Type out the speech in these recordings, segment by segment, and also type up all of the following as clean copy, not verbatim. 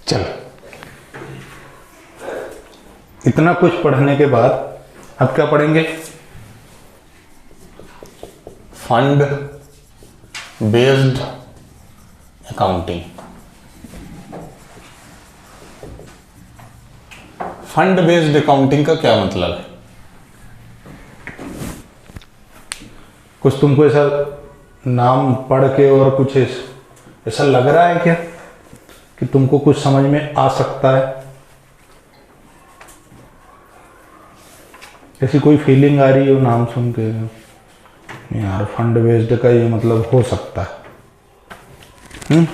चलो, इतना कुछ पढ़ने के बाद अब क्या पढ़ेंगे? Fund based accounting. Fund based accounting का क्या मतलब है? कुछ तुमको ऐसा नाम पढ़ के और कुछ ऐसा लग रहा है क्या कि तुमको कुछ समझ में आ सकता है? ऐसी कोई फीलिंग आ रही हो नाम सुन के, यार फंड बेस्ड का ये मतलब हो सकता है?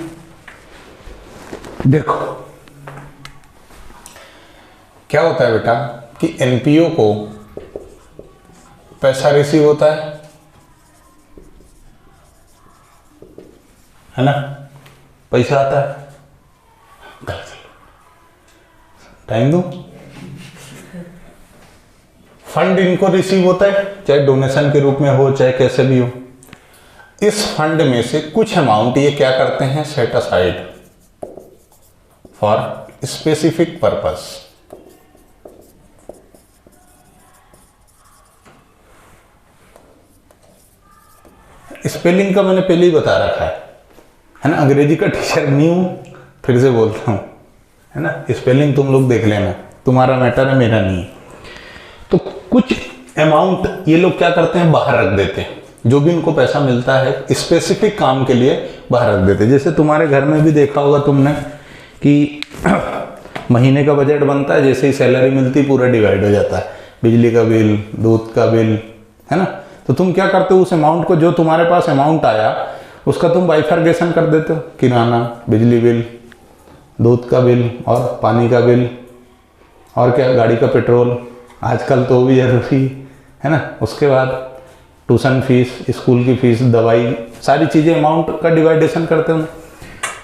देखो क्या होता है बेटा कि एनपीओ को पैसा रिसीव होता है ना, पैसा आता है। टाइम दो। फंड इनको रिसीव होता है, चाहे डोनेशन के रूप में हो चाहे कैसे भी हो। इस फंड में से कुछ अमाउंट ये क्या करते हैं, set aside for specific purpose. Spelling का मैंने पहले ही बता रखा है ना, अंग्रेजी का टीचर नहीं हूं, फिर से बोलता हूं, है ना। स्पेलिंग तुम लोग देख लेना, तुम्हारा मैटर है, मेरा नहीं है। तो कुछ अमाउंट ये लोग क्या करते हैं, बाहर रख देते हैं। जो भी उनको पैसा मिलता है स्पेसिफिक काम के लिए बाहर रख देते हैं। जैसे तुम्हारे घर में भी देखा होगा तुमने कि महीने का बजट बनता है, जैसे ही सैलरी मिलती पूरा डिवाइड हो जाता है, बिजली का बिल, दूध का बिल, है ना। तो तुम क्या करते हो, उस अमाउंट को, जो तुम्हारे पास अमाउंट आया उसका तुम बाइफर्गेशन कर देते हो, किराना, बिजली बिल, दूध का बिल और पानी का बिल और क्या, गाड़ी का पेट्रोल, आजकल तो भी जरूरी है ना। उसके बाद ट्यूशन फीस, स्कूल की फीस, दवाई, सारी चीज़ें अमाउंट का डिवाइडेशन करते हो।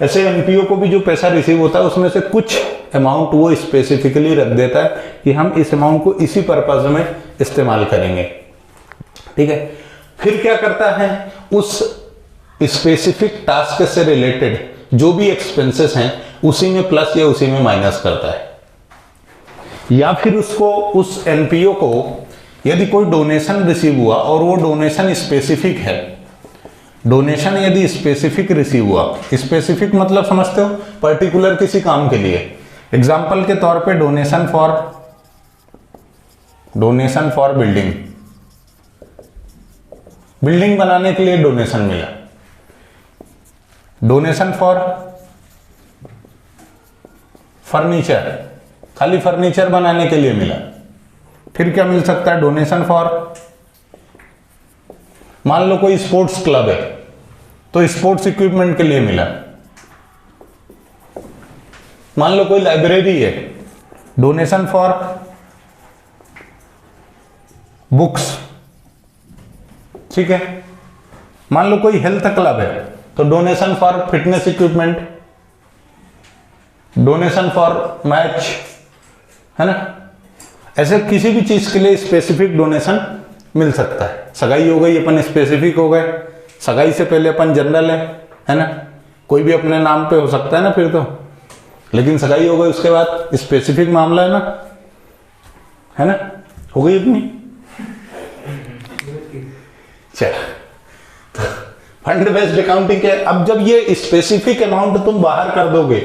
ऐसे एनपीओ को भी जो पैसा रिसीव होता है उसमें से कुछ अमाउंट वो स्पेसिफिकली रख देता है कि हम इस अमाउंट को इसी पर्पज में इस्तेमाल करेंगे, ठीक है। फिर क्या करता है, उस स्पेसिफिक टास्क से रिलेटेड जो भी एक्सपेंसेस हैं उसी में प्लस या उसी में माइनस करता है। या फिर उसको, उस एनपीओ को यदि कोई डोनेशन रिसीव हुआ और वो डोनेशन स्पेसिफिक है, डोनेशन यदि स्पेसिफिक रिसीव हुआ, स्पेसिफिक मतलब समझते हो, पर्टिकुलर किसी काम के लिए। एग्जाम्पल के तौर पे डोनेशन फॉर बिल्डिंग, बिल्डिंग बनाने के लिए डोनेशन मिला। डोनेशन फॉर फर्नीचर, खाली फर्नीचर बनाने के लिए मिला। फिर क्या मिल सकता है, डोनेशन फॉर, मान लो कोई स्पोर्ट्स क्लब है तो स्पोर्ट्स इक्विपमेंट के लिए मिला। मान लो कोई लाइब्रेरी है, डोनेशन फॉर बुक्स, ठीक है। मान लो कोई हेल्थ क्लब है तो donation for fitness equipment, donation for match, है ना। ऐसे किसी भी चीज के लिए स्पेसिफिक डोनेशन मिल सकता है। सगाई हो गई, अपन स्पेसिफिक हो गए, सगाई से पहले अपन जनरल है ना, कोई भी अपने नाम पे हो सकता है ना फिर तो, लेकिन सगाई हो गई उसके बाद स्पेसिफिक मामला है ना, हो गई अपनी। चल, तो फंड बेस्ड अकाउंटिंग के, अब जब ये स्पेसिफिक अमाउंट तुम बाहर कर दोगे,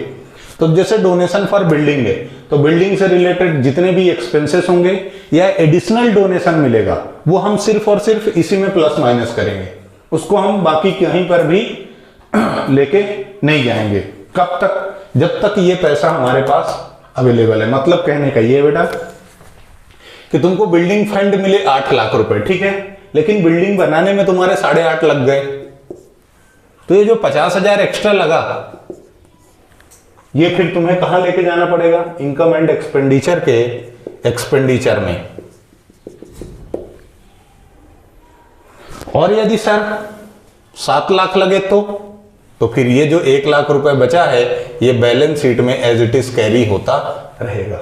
तो जैसे डोनेशन फॉर बिल्डिंग है तो बिल्डिंग से रिलेटेड जितने भी एक्सपेंसेस होंगे या एडिशनल डोनेशन मिलेगा वो हम सिर्फ और सिर्फ इसी में प्लस माइनस करेंगे, उसको हम बाकी कहीं पर भी लेके नहीं जाएंगे। कब तक, जब तक ये पैसा हमारे पास अवेलेबल है। मतलब कहने का ये बेटा कि तुमको बिल्डिंग फंड मिले 8 लाख रुपए, ठीक है, लेकिन बिल्डिंग बनाने में तुम्हारे 8.5 लग गए, तो ये जो 50,000 एक्स्ट्रा लगा ये फिर तुम्हें कहां लेके जाना पड़ेगा, इनकम एंड एक्सपेंडिचर के एक्सपेंडिचर में। और यदि सर 7 लाख लगे तो फिर ये जो 1 लाख रुपए बचा है ये बैलेंस शीट में एज इट इज कैरी होता रहेगा।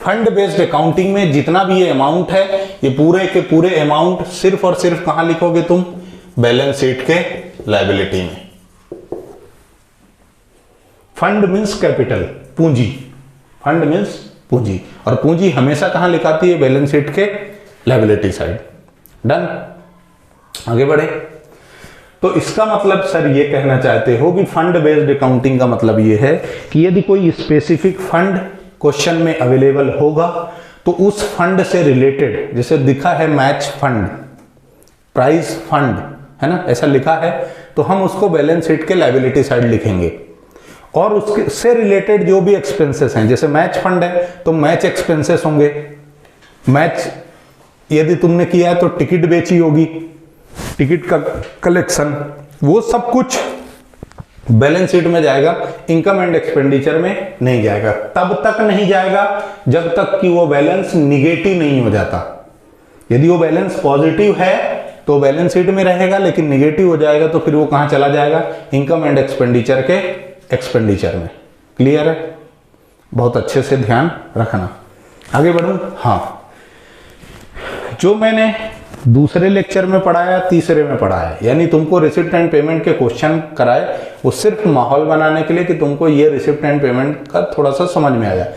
फंड बेस्ड अकाउंटिंग में जितना भी ये अमाउंट है, ये पूरे के पूरे अमाउंट सिर्फ और सिर्फ कहां लिखोगे तुम, बैलेंस शीट के लायबिलिटी में। फंड मीन्स कैपिटल, पूंजी, फंड मीन्स पूंजी, और पूंजी हमेशा कहां लिखाती है? बैलेंस शीट के लायबिलिटी साइड। डन, आगे बढ़े। तो इसका मतलब सर ये कहना चाहते हो कि फंड बेस्ड अकाउंटिंग का मतलब ये है कि यदि कोई स्पेसिफिक फंड क्वेश्चन में अवेलेबल होगा तो उस फंड से रिलेटेड, जैसे दिखा है मैच फंड, प्राइज फंड, है ना, ऐसा लिखा है, तो हम उसको बैलेंस शीट के लायबिलिटी साइड लिखेंगे। और उसके से रिलेटेड जो भी एक्सपेंसेस हैं, जैसे मैच फंड है तो मैच एक्सपेंसेस होंगे। मैच यदि तुमने किया है तो टिकट बेची होगी, टिकट का कलेक्शन, वो सब कुछ बैलेंस शीट में जाएगा, इनकम एंड एक्सपेंडिचर में नहीं जाएगा। तब तक नहीं जाएगा जब तक कि वो बैलेंस निगेटिव नहीं हो जाता। यदि वो बैलेंस पॉजिटिव है तो बैलेंस शीट में रहेगा, लेकिन निगेटिव हो जाएगा तो फिर वो कहां चला जाएगा? इनकम एंड एक्सपेंडिचर के एक्सपेंडिचर में। क्लियर है? बहुत अच्छे से ध्यान रखना। आगे बढ़ूं? हाँ, जो मैंने दूसरे लेक्चर में पढ़ाया, तीसरे में पढ़ाया, यानी तुमको रिसिप्ट एंड पेमेंट के क्वेश्चन कराए, वो सिर्फ माहौल बनाने के लिए कि तुमको ये रिसिप्ट एंड पेमेंट का थोड़ा सा समझ में आ जाए।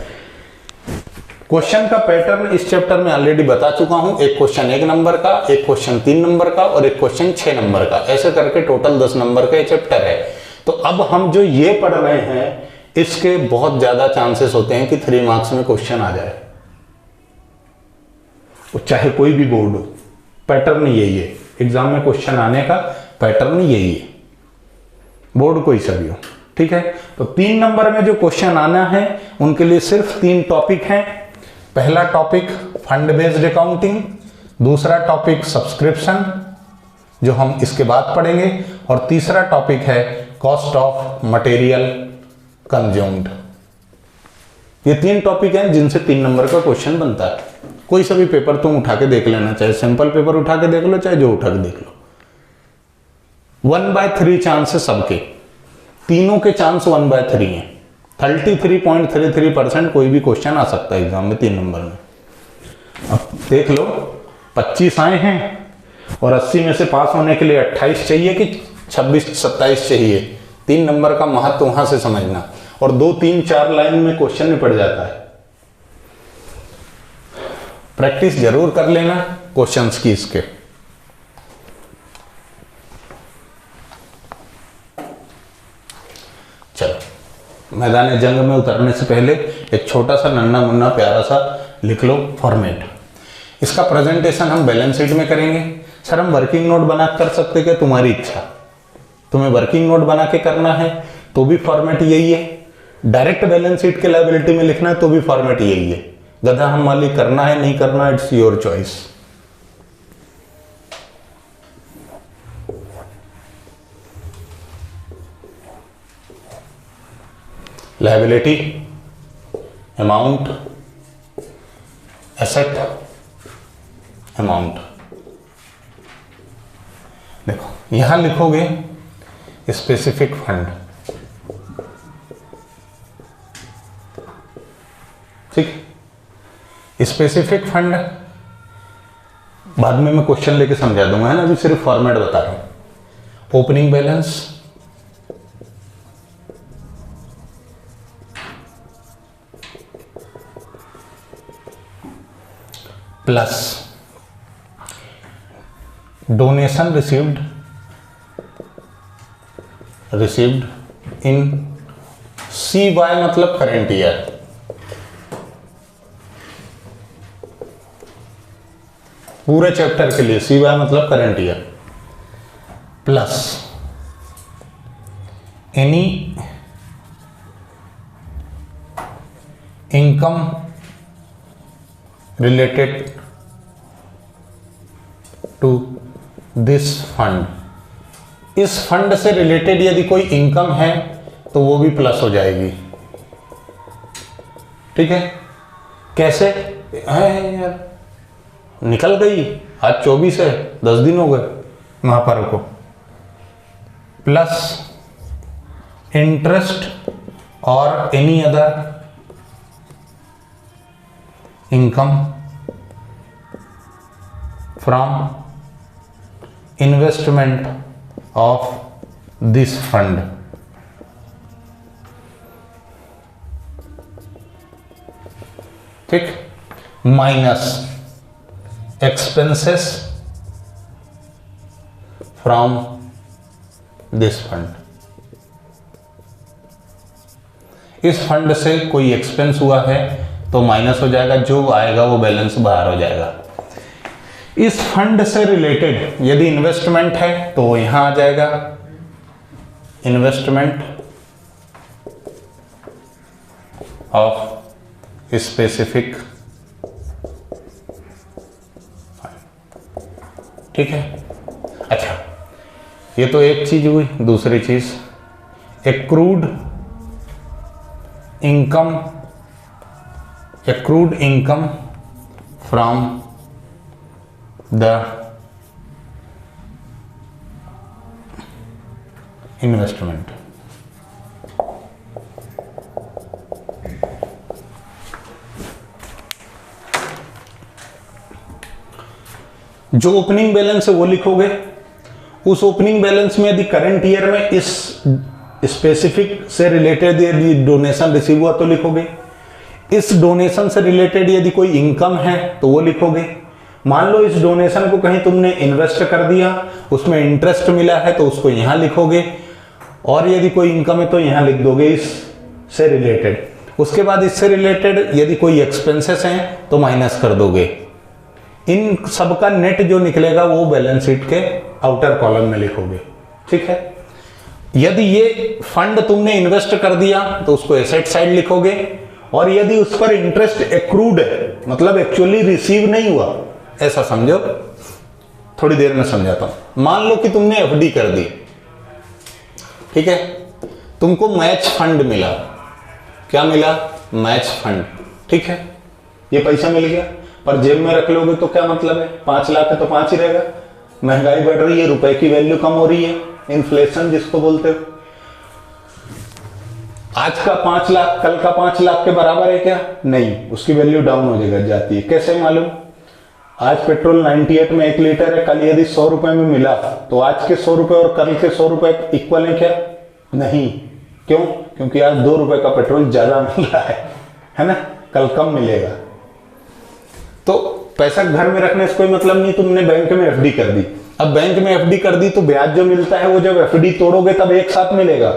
क्वेश्चन का पैटर्न इस चैप्टर में ऑलरेडी बता चुका हूं। एक क्वेश्चन 1 नंबर का, एक क्वेश्चन 3 नंबर का और एक क्वेश्चन 6 नंबर का, ऐसे करके टोटल 10 नंबर का ये चैप्टर है। तो अब हम जो ये पढ़ रहे हैं इसके बहुत ज्यादा चांसेस होते हैं कि 3 मार्क्स में क्वेश्चन आ जाए, चाहे कोई भी बोर्ड हो। पैटर्न यही है, एग्जाम में क्वेश्चन आने का पैटर्न यही है, बोर्ड कोई सा भी हो। ठीक है, तो 3 नंबर में जो क्वेश्चन आना है उनके लिए सिर्फ 3 टॉपिक हैं। पहला टॉपिक फंड बेस्ड अकाउंटिंग, दूसरा टॉपिक सब्सक्रिप्शन जो हम इसके बाद पढ़ेंगे, और तीसरा टॉपिक है कॉस्ट ऑफ मटेरियल कंज्यूम्ड। ये 3 टॉपिक हैं जिनसे 3 नंबर का क्वेश्चन बनता है। कोई सा भी पेपर तुम उठा के देख लेना, चाहे सिंपल पेपर उठा के देख लो, चाहे जो उठा के देख लो। 1/3 चांस है सबके, तीनों के चांस 1/3 हैं। 33.33% कोई भी क्वेश्चन आ सकता है एग्जाम में 3 नंबर में। अब देख लो, 25 आए हैं और 80 में से पास होने के लिए 28 चाहिए कि 26-27 चाहिए। 3 नंबर का महत्व वहां से समझना, और 2, 3, 4 लाइन में क्वेश्चन निपट जाता है। प्रैक्टिस जरूर कर लेना क्वेश्चंस की इसके। चलो, मैदान जंग में उतरने से पहले एक छोटा सा नन्ना मुन्ना प्यारा सा लिख लो फॉर्मेट। इसका प्रेजेंटेशन हम बैलेंस शीट में करेंगे। सर हम वर्किंग नोट बना कर सकते क्या? तुम्हारी इच्छा, तुम्हें वर्किंग नोट बना के करना है तो भी फॉर्मेट यही है। डायरेक्ट बैलेंस शीट के लायबिलिटी में लिखना है तो भी फॉर्मेट यही है। गधा हम मालिक करना है नहीं करना, it's your choice. Liability, amount, asset, amount. देखो यहां लिखोगे स्पेसिफिक फंड, ठीक। स्पेसिफिक फंड बाद में मैं क्वेश्चन लेके समझा दूंगा, है ना, अभी सिर्फ फॉर्मेट बता रहा हूं। Opening balance, plus donation received in CY मतलब करेंट ईयर, पूरे चैप्टर के लिए CY मतलब current year, plus any income related to this fund. इस फंड से रिलेटेड यदि कोई इनकम है तो वो भी प्लस हो जाएगी। ठीक है, कैसे है यार, निकल गई, आज 24 है, 10 दिन हो गए वहां पर को। प्लस इंटरेस्ट और any other income from investment of this fund. ठीक, minus expenses from this fund. इस फंड से कोई एक्सपेंस हुआ है तो माइनस हो जाएगा, जो आएगा वो बैलेंस बाहर हो जाएगा। इस फंड से रिलेटेड यदि इन्वेस्टमेंट है तो वो यहां आ जाएगा, इन्वेस्टमेंट ऑफ स्पेसिफिक, ठीक है। अच्छा, ये तो एक चीज हुई। दूसरी चीज accrued income from the investment. जो ओपनिंग बैलेंस है वो लिखोगे। उस ओपनिंग बैलेंस में यदि करंट ईयर में इस स्पेसिफिक से रिलेटेड यदि डोनेशन रिसीव हुआ तो लिखोगे। इस डोनेशन से रिलेटेड यदि कोई इनकम है तो वो लिखोगे। मान लो इस डोनेशन को कहीं तुमने इन्वेस्ट कर दिया, उसमें इंटरेस्ट मिला है तो उसको यहां लिखोगे, और यदि कोई इनकम है तो यहां लिख दोगे इससे रिलेटेड। उसके बाद इससे रिलेटेड यदि कोई एक्सपेंसेस हैं तो माइनस कर दोगे। इन सब का नेट जो निकलेगा वो बैलेंस शीट के आउटर कॉलम में लिखोगे, ठीक है। यदि ये फंड तुमने इन्वेस्ट कर दिया तो उसको एसेट साइड लिखोगे, और यदि उस पर इंटरेस्ट एक्रूड है, मतलब एक्चुअली रिसीव नहीं हुआ, ऐसा समझो। थोड़ी देर में समझाता हूं। मान लो कि तुमने एफडी कर दी, ठीक है, तुमको मैच फंड मिला। क्या मिला? मैच फंड, ठीक है। ये पैसा मिल गया, पर जेब में रख लोगे तो क्या मतलब है? 5 लाख है तो 5 ही रहेगा। महंगाई बढ़ रही है, रुपए की वैल्यू कम हो रही है, इन्फ्लेशन जिसको बोलते हो। आज का 5 लाख कल का 5 लाख के बराबर है क्या? नहीं, उसकी वैल्यू डाउन हो जाती है। कैसे मालूम? आज पेट्रोल 98 में 1 लीटर है, कल यदि 100 रुपए में मिला तो आज के 100 रुपए और कल के 100 रुपए इक्वल है क्या? नहीं। क्यों? क्योंकि आज 2 रुपए का पेट्रोल ज्यादा मिल रहा है ना, कल कम मिलेगा। तो पैसा घर में रखने से कोई मतलब नहीं, तुमने बैंक में एफडी कर दी। अब बैंक में एफडी कर दी तो ब्याज जो मिलता है वो जब एफडी तोड़ोगे तब एक साथ मिलेगा।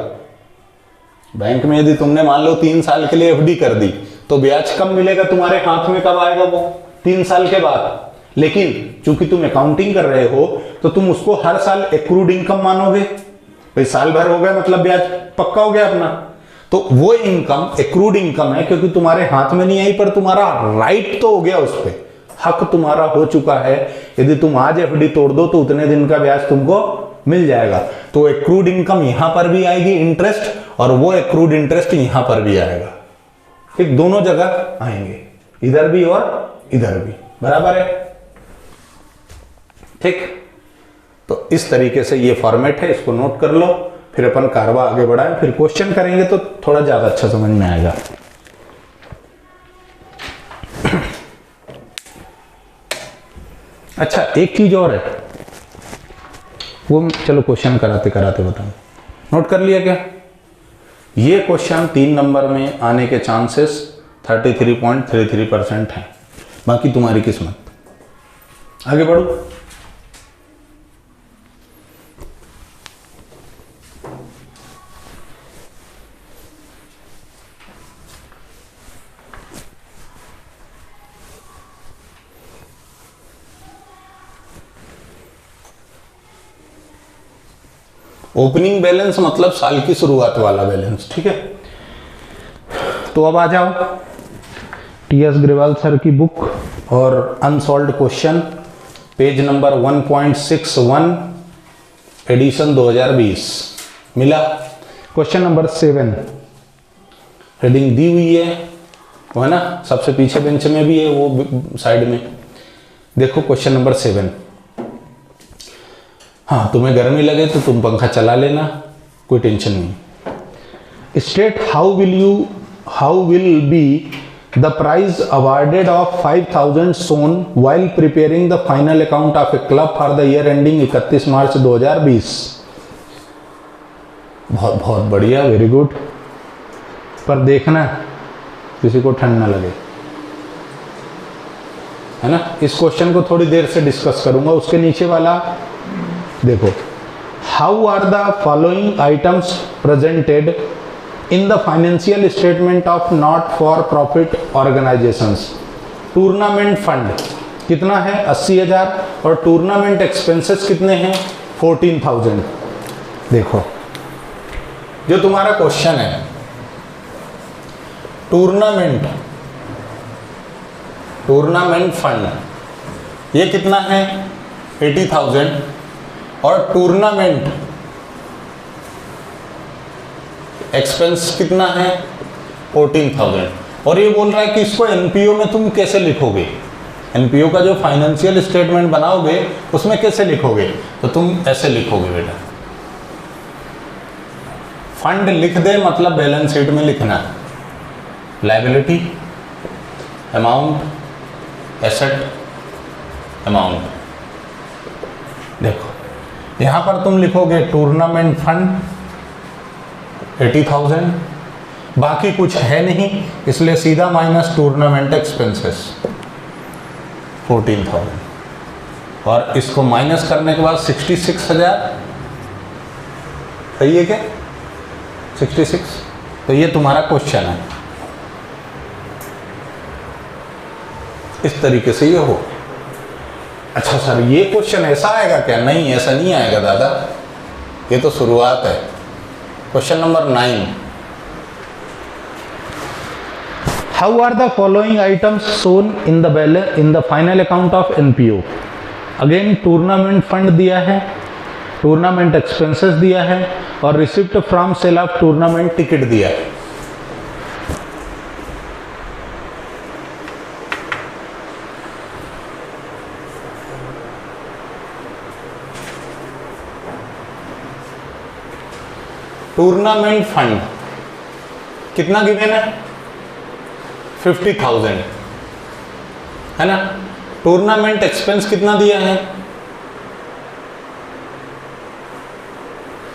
बैंक में यदि तुमने मान लो 3 साल के लिए एफडी कर दी तो ब्याज कम मिलेगा तुम्हारे हाथ में, कब आएगा वो? 3 साल के बाद। लेकिन चूंकि तुम अकाउंटिंग कर रहे हो तो तुम उसको हर साल एक्रूड इनकम मानोगे। भाई साल भर हो गया मतलब ब्याज पक्का हो गया अपना। तो वो इनकम एक्रूड इनकम है, क्योंकि तुम्हारे हाथ में नहीं आई, पर तुम्हारा राइट तो हो गया, उस पर हक तुम्हारा हो चुका है। यदि तुम आज एफडी तोड़ दो तो उतने दिन का ब्याज तुमको मिल जाएगा। तो एक्रूड इनकम यहां पर भी आएगी इंटरेस्ट, और वो एक्रूड इंटरेस्ट यहां पर भी आएगा। ठीक, दोनों जगह आएंगे, इधर भी और इधर भी, बराबर है। ठीक, तो इस तरीके से ये फॉर्मेट है, इसको नोट कर लो। फिर अपन कारवा आगे बढ़ाएं, फिर क्वेश्चन करेंगे तो थोड़ा ज्यादा अच्छा समझ में आएगा। अच्छा, एक चीज और है, वो चलो क्वेश्चन कराते कराते बताऊं। नोट कर लिया क्या? ये क्वेश्चन 3 नंबर में आने के चांसेस 33.33% है। बाकी तुम्हारी किस्मत। आगे बढ़ो। ओपनिंग बैलेंस मतलब साल की शुरुआत वाला बैलेंस, ठीक है। तो अब आ जाओ टीएस ग्रेवाल सर की बुक और unsolved question, page number 1.61, edition 2020 मिला। क्वेश्चन नंबर 7 हेडिंग दी हुई है, वो है ना, सबसे पीछे बेंच में भी है, वो साइड में देखो। क्वेश्चन नंबर 7, हाँ तुम्हें गर्मी लगे तो तुम पंखा चला लेना, कोई टेंशन नहीं। State how will be the prize awarded of 5000 shown while preparing the final account of a club for the year ending 31 March 2020। बहुत बहुत बढ़िया, वेरी गुड। पर देखना किसी को ठंड ना लगे, है ना। इस क्वेश्चन को थोड़ी देर से डिस्कस करूंगा। उसके नीचे वाला देखो, how are the following items presented in the financial statement of not for profit organisations. Tournament fund कितना है 80,000 और टूर्नामेंट एक्सपेंसेस कितने हैं 14,000। देखो जो तुम्हारा क्वेश्चन है, टूर्नामेंट फंड ये कितना है 80,000 और टूर्नामेंट एक्सपेंस कितना है 14,000। और ये बोल रहा है कि इसको एनपीओ में तुम कैसे लिखोगे, एनपीओ का जो फाइनेंशियल स्टेटमेंट बनाओगे उसमें कैसे लिखोगे, तो तुम ऐसे लिखोगे बेटा, फंड लिख दे मतलब बैलेंस शीट में लिखना, लायबिलिटी अमाउंट, एसेट अमाउंट। देखो यहां पर तुम लिखोगे टूर्नामेंट फंड 80,000, बाकी कुछ है नहीं इसलिए सीधा माइनस टूर्नामेंट एक्सपेंसेस 14,000 और इसको माइनस करने के बाद 66,000 सही है क्या 66। तो ये तुम्हारा क्वेश्चन है, इस तरीके से ये हो। अच्छा सर ये क्वेश्चन ऐसा आएगा क्या, नहीं ऐसा नहीं आएगा दादा, ये तो शुरुआत है। Question number 9, how are the following items shown in the final account of NPO. Again tournament fund दिया है, टूर्नामेंट एक्सपेंसेस दिया है और receipt from sale of tournament ticket दिया है। टूर्नामेंट फंड कितना गिवन है 50,000 है ना। टूर्नामेंट एक्सपेंस कितना दिया है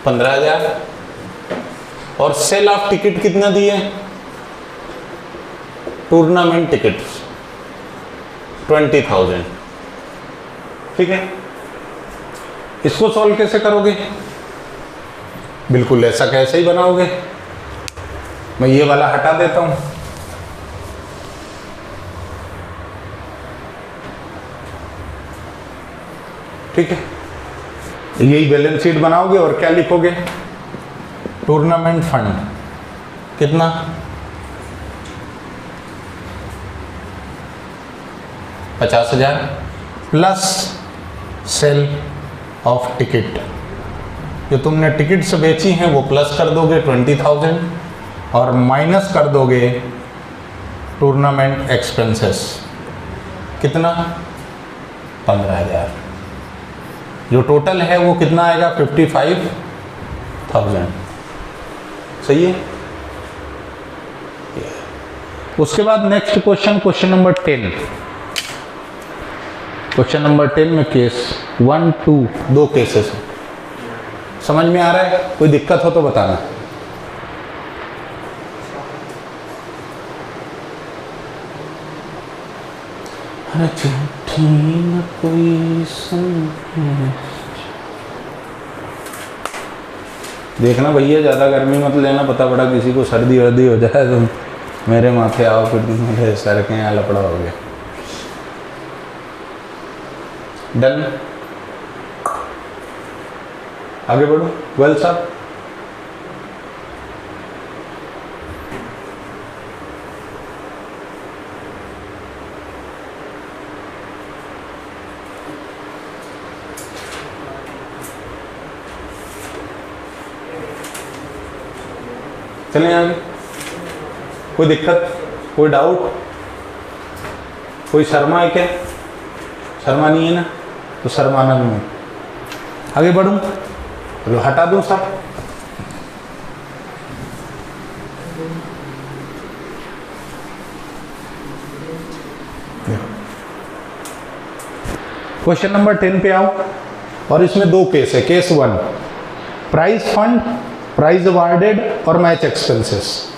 15,000 और सेल ऑफ टिकट कितना दिए, टूर्नामेंट टिकट 20,000। ठीक है, इसको सॉल्व कैसे करोगे, बिल्कुल ऐसा कैसे ही बनाओगे। मैं ये वाला हटा देता हूं, ठीक है, यही बैलेंस शीट बनाओगे और क्या लिखोगे, टूर्नामेंट फंड कितना 50,000 प्लस सेल ऑफ टिकट, जो तुमने टिकट से बेची हैं वो प्लस कर दोगे 20,000 और माइनस कर दोगे टूर्नामेंट एक्सपेंसेस कितना 15,000। जो टोटल है वो कितना आएगा 55,000। सही है। उसके बाद next question, question number 10। Question number 10 में केस 1, 2 दो केसेस हैं। समझ में आ रहा है, कोई दिक्कत हो तो बताना। कोई देखना भैया ज़्यादा गर्मी मत लेना, पता पड़ा किसी को सर्दी वर्दी हो जाए तो मेरे माथे आओ फिर मेरे सर के यहाँ लपड़ा हो गया। डन, आगे बढ़ो। वेल साहब चलें आगे। कोई दिक्कत, कोई डाउट, कोई शर्मा है क्या, शर्मा नहीं है ना, तो शर्माना नहीं। आगे बढ़ूं, चलो हटा दूं सब। क्वेश्चन नंबर 10 पे आओ और इसमें दो केस है। Case 1 prize fund, prize awarded और match expenses.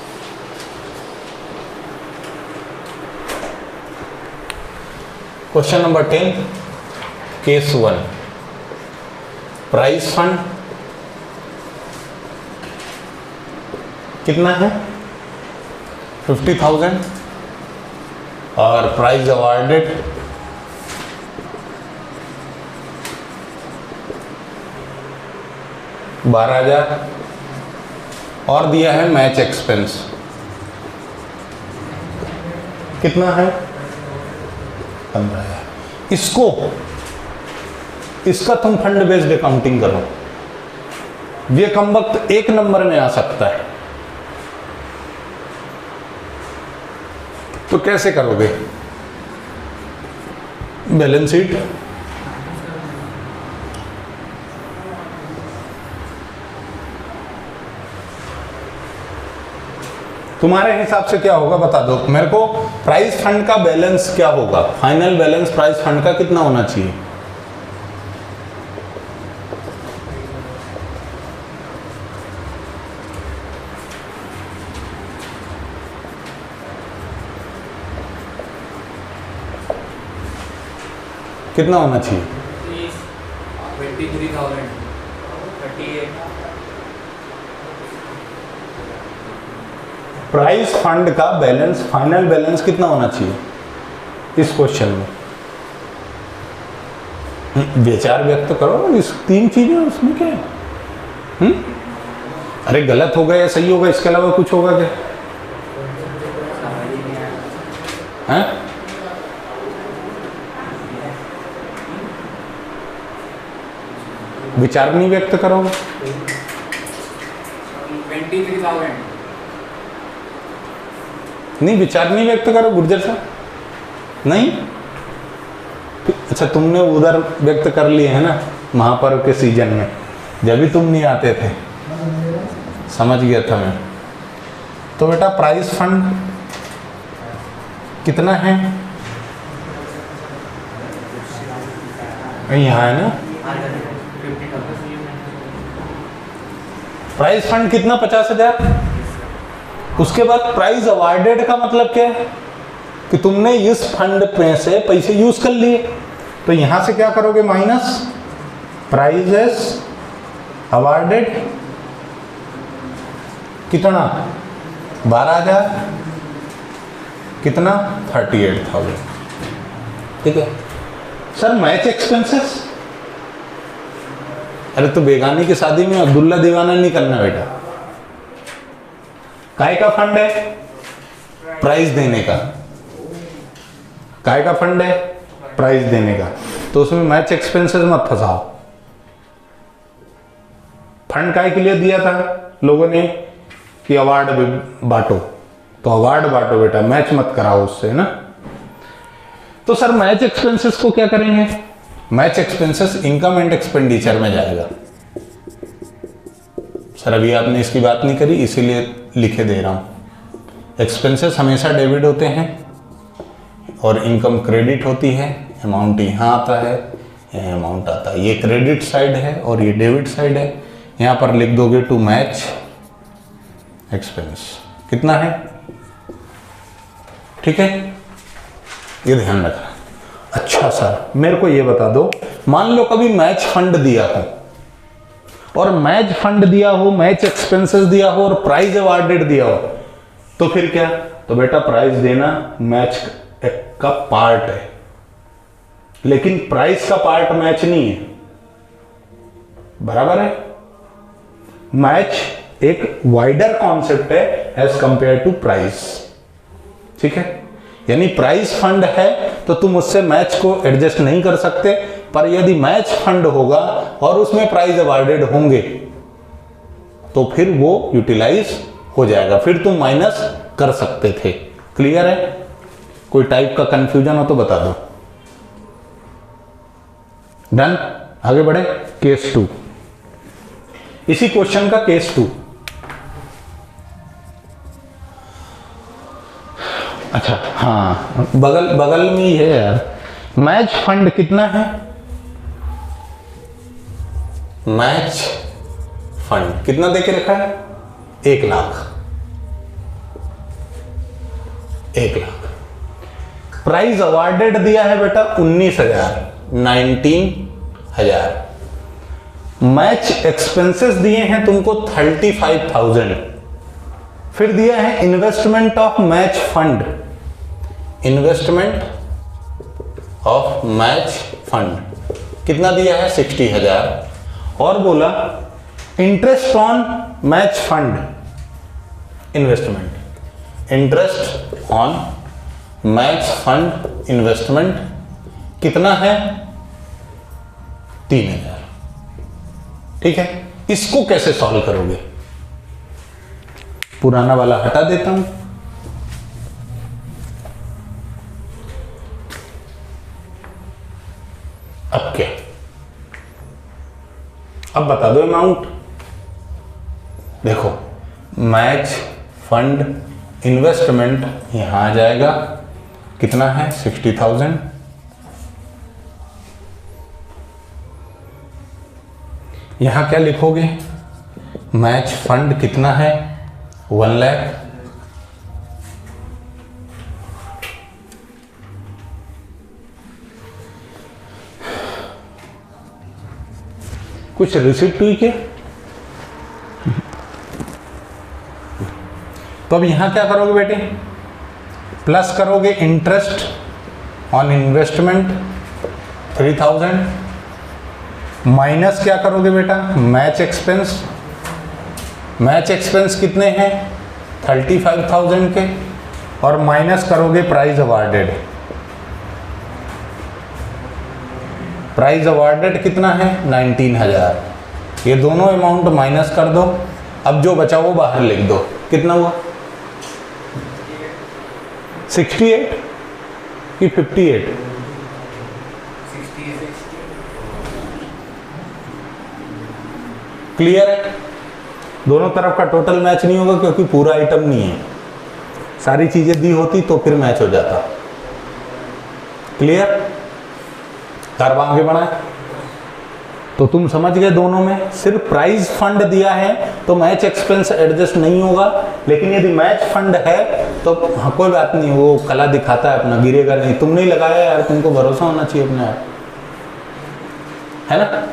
Question number 10, case 1, price fund कितना है 50,000 और प्राइज अवार्डेड 12,000 और दिया है मैच एक्सपेंस कितना है 15,000। इसका तुम फंड बेस्ड अकाउंटिंग करो, ये कम वक्त एक नंबर में आ सकता है। तो कैसे करोगे? बैलेंस शीट तुम्हारे हिसाब से क्या होगा बता दो मेरे को। प्राइस फंड का बैलेंस क्या होगा? फाइनल बैलेंस प्राइस फंड का कितना होना चाहिए? कितना होना चाहिए? 23,000, 38। प्राइस फंड का बैलेंस, फाइनल बैलेंस कितना होना चाहिए इस क्वेश्चन में? विचार व्यक्त करो ना, इस 3 चीजें उसमें क्या है? अरे गलत होगा या सही होगा, इसके अलावा कुछ होगा क्या? हैं? विचार नहीं व्यक्त करोगे? 23,000। नहीं, विचार नहीं व्यक्त करो गुर्जर साहब, नहीं? अच्छा, तुमने उधर व्यक्त कर लिए है ना महापर्व के सीजन में, जब भी तुम नहीं आते थे, समझ गया था मैं। तो बेटा प्राइस फंड कितना है? यहाँ है ना, प्राइस फंड कितना 50,000। उसके बाद प्राइज अवार्डेड का मतलब क्या है कि तुमने इस फंड में से पैसे यूज कर लिए, तो यहां से क्या करोगे? माइनस प्राइजेस अवार्डेड कितना 12,000, कितना 38,000। ठीक है सर। मैच एक्सपेंसेस, अरे तो बेगानी की शादी में अब्दुल्ला दीवाना नहीं करना बेटा। काय का फंड है? प्राइज देने का। काय का फंड है? प्राइज देने का। तो उसमें मैच एक्सपेंसेस मत फंसाओ। फंड काय के लिए दिया था लोगों ने कि अवार्ड बांटो, तो अवार्ड बांटो बेटा, मैच मत कराओ उससे ना। तो सर मैच एक्सपेंसेस को क्या करेंगे? Match expenses income and expenditure में जाएगा। सर अभी आपने इसकी बात नहीं करी इसीलिए लिखे दे रहा हूं। एक्सपेंसेस हमेशा डेबिट होते हैं और इनकम क्रेडिट होती है। अमाउंट यहाँ आता है, यहाँ अमाउंट आता है। ये क्रेडिट साइड है और ये डेबिट साइड है। यहाँ पर लिख दोगे टू मैच एक्सपेंस कितना है। ठीक है, ये ध्यान रखना। अच्छा सर मेरे को ये बता दो, मान लो कभी मैच फंड दिया हो और मैच फंड दिया हो, मैच एक्सपेंसेस दिया हो और प्राइज अवार्डेड दिया हो, तो फिर क्या? तो बेटा प्राइज देना मैच का पार्ट है, लेकिन प्राइस का पार्ट मैच नहीं है। बराबर है? मैच एक वाइडर कॉन्सेप्ट है एज कंपेयर टू प्राइस। ठीक है, यानी प्राइस फंड है तो तुम उससे मैच को एडजस्ट नहीं कर सकते, पर यदि मैच फंड होगा और उसमें प्राइज अवार्डेड होंगे तो फिर वो यूटिलाइज हो जाएगा, फिर तुम माइनस कर सकते थे। क्लियर है? कोई टाइप का कंफ्यूजन हो तो बता दो। डन, आगे बढ़े। केस 2, इसी क्वेश्चन का केस 2। अच्छा हाँ, बगल में ही है यार। मैच फंड कितना है? मैच फंड कितना देके रखा है? 1 लाख। 1 लाख। प्राइज अवार्डेड दिया है बेटा 19,000, 19,000। मैच एक्सपेंसेस दिए हैं तुमको 35,000। फिर दिया है investment of match fund, investment of match fund कितना दिया है 60,000। और बोला interest on match fund investment, interest on match fund investment कितना है 3,000। ठीक है, इसको कैसे सॉल्व करोगे? पुराना वाला हटा देता हूं। अब क्या, अब बता दो अमाउंट। देखो मैच फंड इन्वेस्टमेंट यहां आ जाएगा, कितना है 60,000। यहां क्या लिखोगे? मैच फंड कितना है 1 लाख। कुछ रिसिप्ट हुई क्या? तो अब यहां क्या करोगे बेटे? प्लस करोगे इंटरेस्ट ऑन इन्वेस्टमेंट 3,000, माइनस क्या करोगे बेटा? Match expense. मैच एक्सपेंस कितने हैं 35,000 के, और माइनस करोगे प्राइज अवार्डेड। प्राइज अवार्डेड कितना है 19,000। ये दोनों अमाउंट माइनस कर दो, अब जो बचा वो बाहर लिख दो। कितना हुआ 68 कि 58? 60। क्लियर है? दोनों तरफ का टोटल मैच नहीं होगा क्योंकि पूरा आइटम नहीं है, सारी चीजें दी होती तो फिर मैच हो जाता। क्लियर? कर्व आगे बढ़ाए तो तुम समझ गए। दोनों में सिर्फ प्राइज फंड दिया है तो मैच एक्सपेंस एडजस्ट नहीं होगा, लेकिन यदि मैच फंड है तो हाँ कोई बात नहीं, वो कला दिखाता है अपना, गिरेगा नहीं। तुम नहीं लगाया यार, तुमको भरोसा होना चाहिए अपने आप, है ना?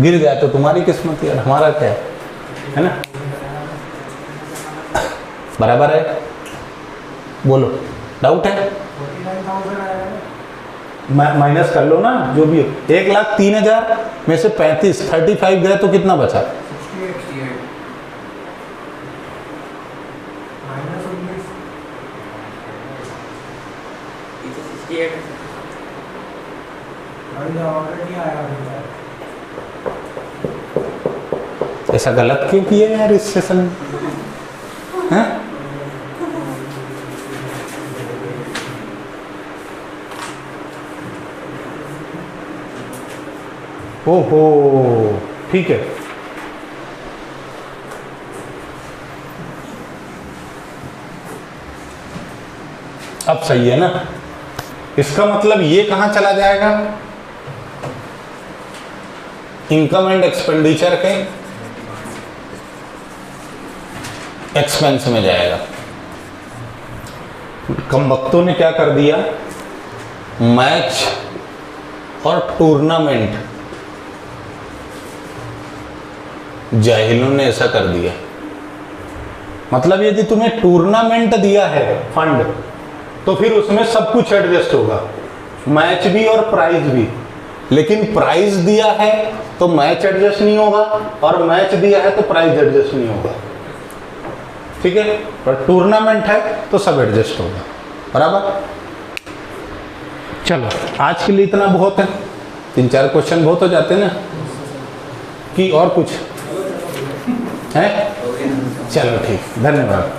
गिर गया तो तुम्हारी किस्मत यार, हमारा क्या है ना? बराबर है? बोलो, डाउट है? माइनस कर लो ना जो भी हो। 1,03,000 में से 35 गए तो कितना बचा? 68। ऐसा गलत क्यों किए यार इस सेशन में? हैं? ओहो, ठीक है। अब सही है ना? इसका मतलब ये कहां चला जाएगा? इनकम एंड एक्सपेंडिचर के एक्सपेंस में जाएगा। कम वक्तों ने क्या कर दिया, मैच और टूर्नामेंट, जाहिलों ने ऐसा कर दिया। मतलब यदि तुम्हें टूर्नामेंट दिया है फंड तो फिर उसमें सब कुछ एडजस्ट होगा, मैच भी और प्राइज भी। लेकिन प्राइज दिया है तो मैच एडजस्ट नहीं होगा, और मैच दिया है तो प्राइज एडजस्ट नहीं होगा। ठीक है, पर टूर्नामेंट है तो सब एडजस्ट होगा। बराबर? चलो आज के लिए इतना बहुत है, 3-4 क्वेश्चन बहुत हो जाते हैं ना, कि और कुछ है? चलो ठीक, धन्यवाद।